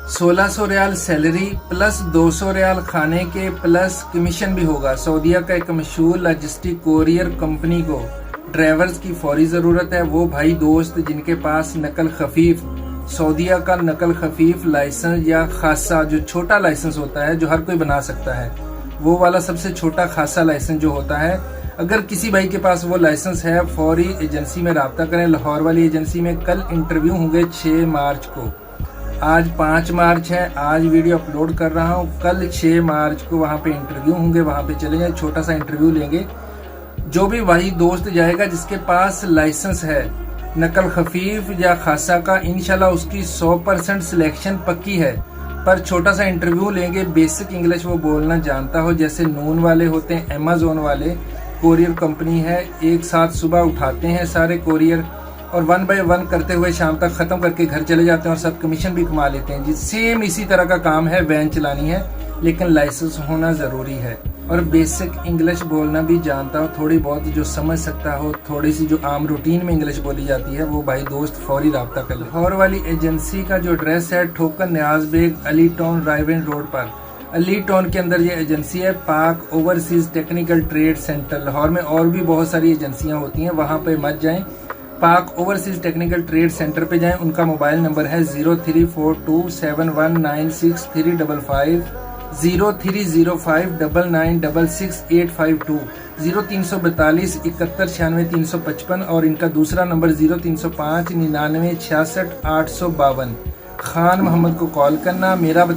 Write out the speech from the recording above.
1600 riyal salary plus 200 riyal खाने के plus commission भी होगा। सऊदीया का एक मशहूर लॉजिस्टिक कोरियर कंपनी को ड्राइवर्स की फौरी ज़रूरत है। वो भाई दोस्त जिनके पास नकल खफीफ, सऊदीया का नकल खफीफ लाइसेंस या खासा, जो छोटा लाइसेंस होता है जो हर कोई बना सकता है, वो वाला सबसे छोटा खासा लाइसेंस जो होता है, अगर किसी भाई के पास वो लाइसेंस है, फौरी एजेंसी में राब्ता करें। लाहौर वाली एजेंसी में कल इंटरव्यू होंगे 6 मार्च को। आज 5 मार्च है, आज वीडियो अपलोड कर रहा हूँ। कल 6 मार्च को वहाँ पे इंटरव्यू होंगे, वहाँ पे चले जाए, छोटा सा इंटरव्यू लेंगे। जो भी भाई दोस्त जाएगा जिसके पास लाइसेंस है नकल खफीफ या खासा का, इंशाल्लाह उसकी 100% सिलेक्शन पक्की है। पर छोटा सा इंटरव्यू लेंगे, बेसिक इंग्लिश वो बोलना जानता हो, जैसे नून वाले होते हैं, अमेज़न वाले कोरियर कंपनी है, एक साथ सुबह उठाते हैं सारे कोरियर और 1 बाय 1 करते हुए शाम तक खत्म करके घर चले जाते हैं और सब कमीशन भी कमा लेते हैं जी। सेम इसी तरह का काम है, वैन चलानी है, लेकिन लाइसेंस होना ज़रूरी है और बेसिक इंग्लिश बोलना भी जानता हो, थोड़ी बहुत जो समझ सकता हो, थोड़ी सी जो आम रूटीन में इंग्लिश बोली जाती है, वो भाई दोस्त फौरी राब्ता कर ले। लाहौर वाली एजेंसी का जो एड्रेस है ठोकन न्याज बेग अली टाउन राइवेन रोड पर, अली टाउन के अंदर ये एजेंसी है। पाक overseas technical trade centre. Lahore में और भी बहुत सारी एजेंसियां होती हैं, वहां पे मत जाएं, पाक ओवरसीज टेक्निकल ट्रेड सेंटर पे जाएं। उनका मोबाइल नंबर है 034271963555, 0305996685 0342 7196 355 और इनका दूसरा नंबर 0305 99 66 852। खान मोहम्मद को कॉल करना। मेरा बता